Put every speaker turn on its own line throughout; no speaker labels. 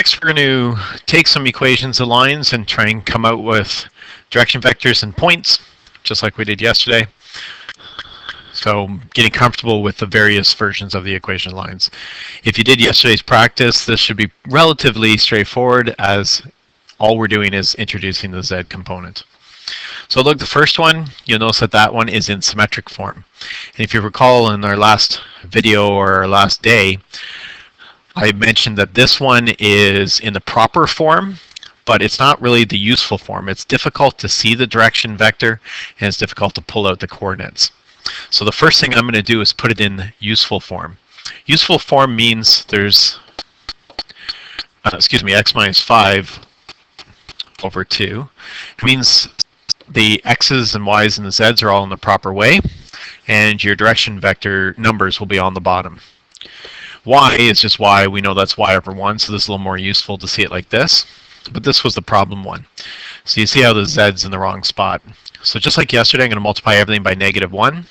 Next, we're going to take some equations of lines and try and come out with direction vectors and points, just like we did yesterday. So getting comfortable with the various versions of the equation lines. If you did yesterday's practice, this should be relatively straightforward, as all we're doing is introducing the z component. So look, the first one, you'll notice that that one is in symmetric form. And if you recall in our last video or our last day, I mentioned that this one is in the proper form, but it's not really the useful form. It's difficult to see the direction vector, and it's difficult to pull out the coordinates. So the first thing I'm going to do is put it in useful form. Useful form means there's, x minus 5 over 2. It means the x's and y's and the z's are all in the proper way, and your direction vector numbers will be on the bottom. Y is just y. We know that's y over 1, so this is a little more useful to see it like this. But this was the problem one. So you see how the z's in the wrong spot. So just like yesterday, I'm going to multiply everything by -1.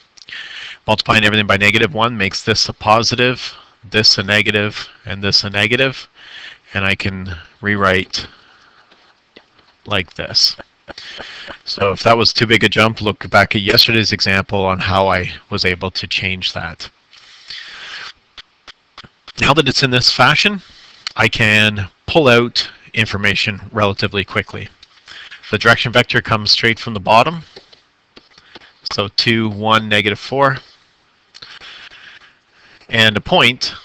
Multiplying everything by -1 makes this a positive, this a negative, and this a negative. And I can rewrite like this. So if that was too big a jump, look back at yesterday's example on how I was able to change that. Now that it's in this fashion, I can pull out information relatively quickly. The direction vector comes straight from the bottom. So 2, 1, -4. And a point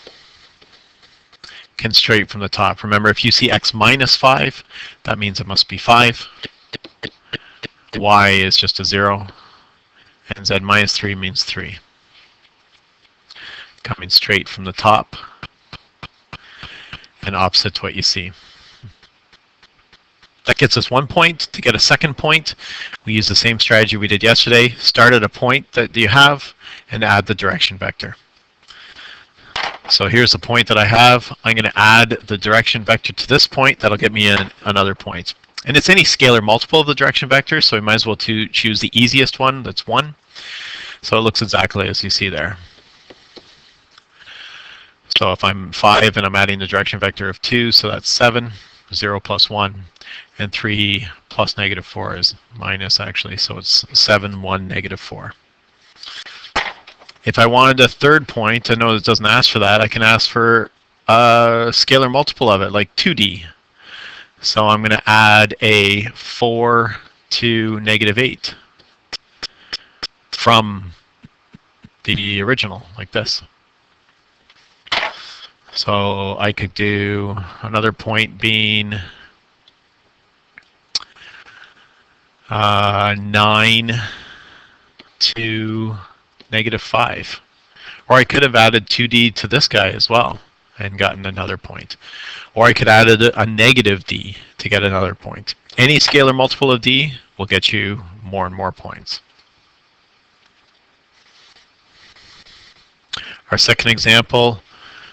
can straight from the top. Remember, if you see x minus 5, that means it must be 5. Y is just a 0. And z minus 3 means 3. Coming straight from the top and opposite to what you see. That gets us 1 point. To get a second point, we use the same strategy we did yesterday. Start at a point that you have and add the direction vector. So here's the point that I have. I'm going to add the direction vector to this point. That'll get me another point. And it's any scalar multiple of the direction vector, so we might as well choose the easiest one, that's 1. So it looks exactly as you see there. So if I'm 5 and I'm adding the direction vector of 2, so that's 7, 0 plus 1, and 3 plus -4 is minus, actually, so it's 7, 1, -4. If I wanted a third point, I know it doesn't ask for that, I can ask for a scalar multiple of it, like 2d. So I'm going to add a 4 to -8 from the original, like this. So I could do another point being 9 to -5. Or I could have added 2d to this guy as well and gotten another point. Or I could add a negative d to get another point. Any scalar multiple of d will get you more and more points. Our second example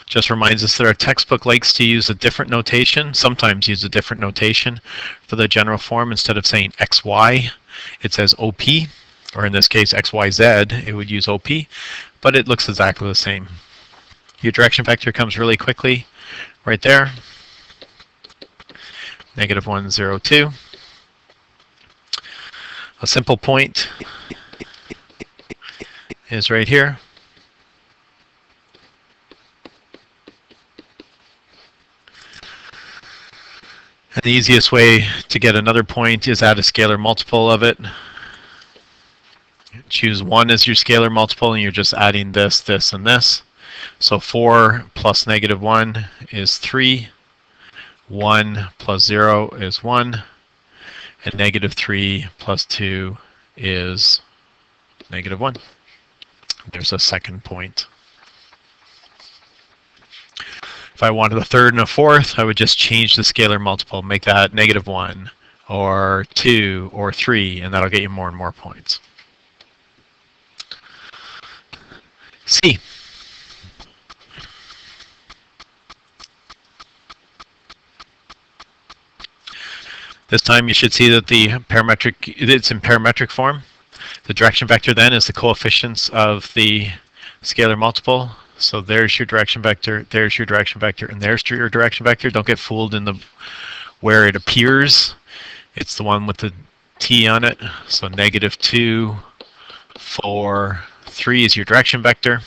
just reminds us that our textbook likes to use a different notation, sometimes use a different notation for the general form. Instead of saying xy, it says op, or in this case xyz, it would use op, but it looks exactly the same. Your direction vector comes really quickly right there, -1, 0, 2. A simple point is right here. And the easiest way to get another point is add a scalar multiple of it. Choose 1 as your scalar multiple, and you're just adding this, this, and this. So 4 plus -1 is 3. 1 plus 0 is 1. And -3 plus 2 is -1. There's a second point. If I wanted a third and a fourth, I would just change the scalar multiple, make that -1, or 2, or 3, and that'll get you more and more points. C. This time you should see that it's in parametric form. The direction vector then is the coefficients of the scalar multiple. So there's your direction vector, there's your direction vector, and there's your direction vector. Don't get fooled in the where it appears. It's the one with the t on it. So -2, 4, 3 is your direction vector.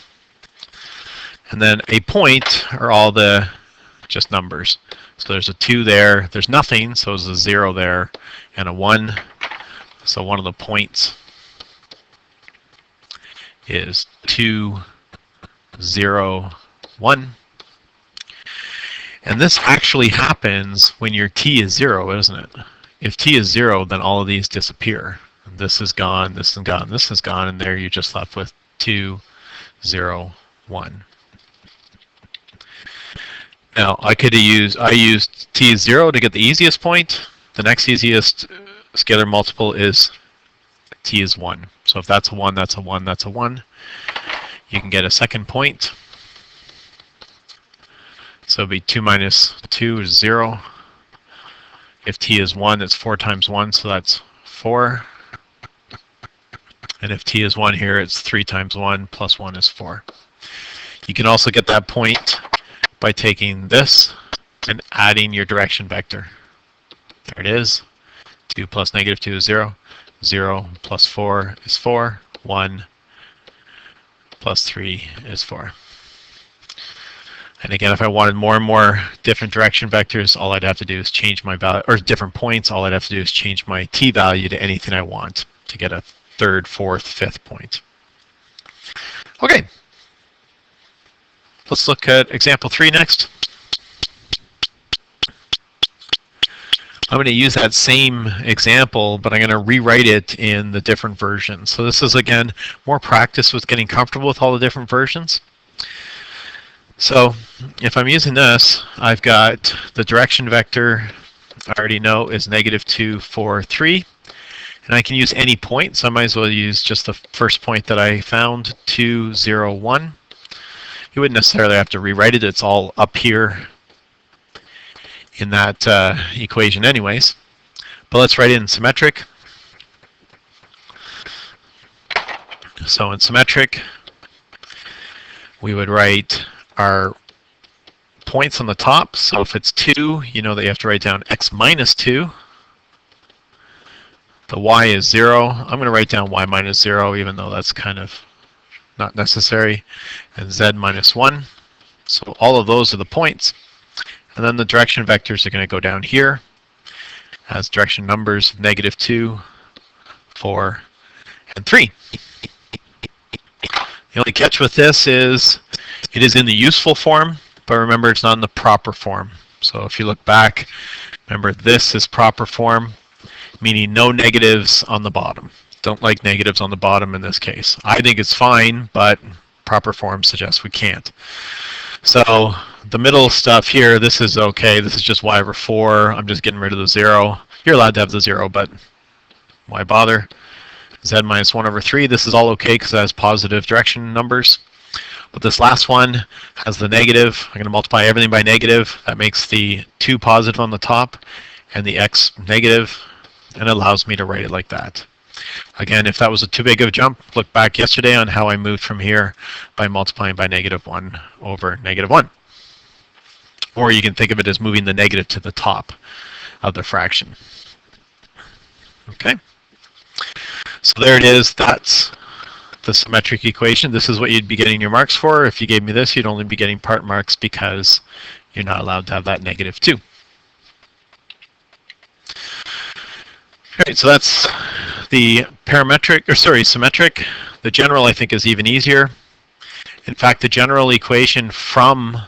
And then a point are all the just numbers. So there's a 2 there, there's nothing, so there's a 0 there, and a 1. So one of the points is 2, 0, 1. And this actually happens when your t is 0, isn't it? If t is 0, then all of these disappear. This is gone, this is gone, this is gone, and there you're just left with 2, 0, 1. Now, I used t is 0 to get the easiest point. The next easiest scalar multiple is t is 1. So if that's a 1, that's a 1, that's a 1. You can get a second point. So it'd be 2 minus 2 is 0. If t is 1, it's 4 times 1, so that's 4. And if t is 1 here, it's 3 times 1 plus 1 is 4. You can also get that point by taking this and adding your direction vector. There it is. 2 plus -2 is 0. 0 plus 4 is 4. 1 plus 3 is 4. And again, if I wanted more and more different direction vectors, all I'd have to do is change my value, or different points, all I'd have to do is change my t value to anything I want to get a third, fourth, fifth point. Okay. Let's look at example 3 next. I'm going to use that same example, but I'm going to rewrite it in the different versions. So this is, again, more practice with getting comfortable with all the different versions. So if I'm using this, I've got the direction vector, I already know, is -2, 4, 3. And I can use any point, so I might as well use just the first point that I found, 2, 0, 1. You wouldn't necessarily have to rewrite it. It's all up here in that equation anyways. But let's write it in symmetric. So in symmetric, we would write our points on the top. So if it's 2, you know that you have to write down x minus 2. The y is 0. I'm going to write down y minus 0, even though that's kind of not necessary. And z minus 1. So all of those are the points. And then the direction vectors are going to go down here as direction numbers, -2, 4, and 3. The only catch with this is it is in the useful form, but remember it's not in the proper form. So if you look back, remember this is proper form, meaning no negatives on the bottom. Don't like negatives on the bottom in this case. I think it's fine, but proper form suggests we can't. So the middle stuff here, this is okay. This is just y over 4. I'm just getting rid of the 0. You're allowed to have the 0, but why bother? Z minus 1 over 3. This is all okay because it has positive direction numbers. But this last one has the negative. I'm going to multiply everything by negative. That makes the 2 positive on the top and the x negative, and it allows me to write it like that. Again, if that was too big of a jump, look back yesterday on how I moved from here by multiplying by -1 over -1. Or you can think of it as moving the negative to the top of the fraction. Okay. So there it is. That's the symmetric equation. This is what you'd be getting your marks for. If you gave me this, you'd only be getting part marks because you're not allowed to have that -2. All right, so that's the symmetric. The general, I think, is even easier. In fact, the general equation from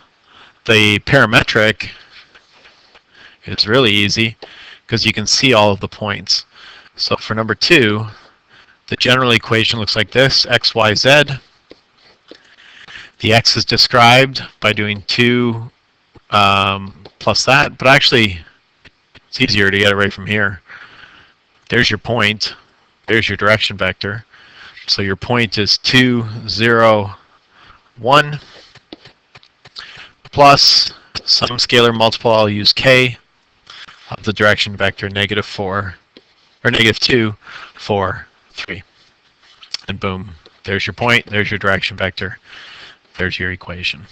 the parametric is really easy because you can see all of the points. So for number 2, the general equation looks like this, x, y, z. The x is described by doing 2 plus that, but actually it's easier to get it right from here. There's your point. There's your direction vector. So your point is 2, 0, 1 plus some scalar multiple. I'll use k of the direction vector -4 or -2, 4, 3. And boom, there's your point. There's your direction vector. There's your equation.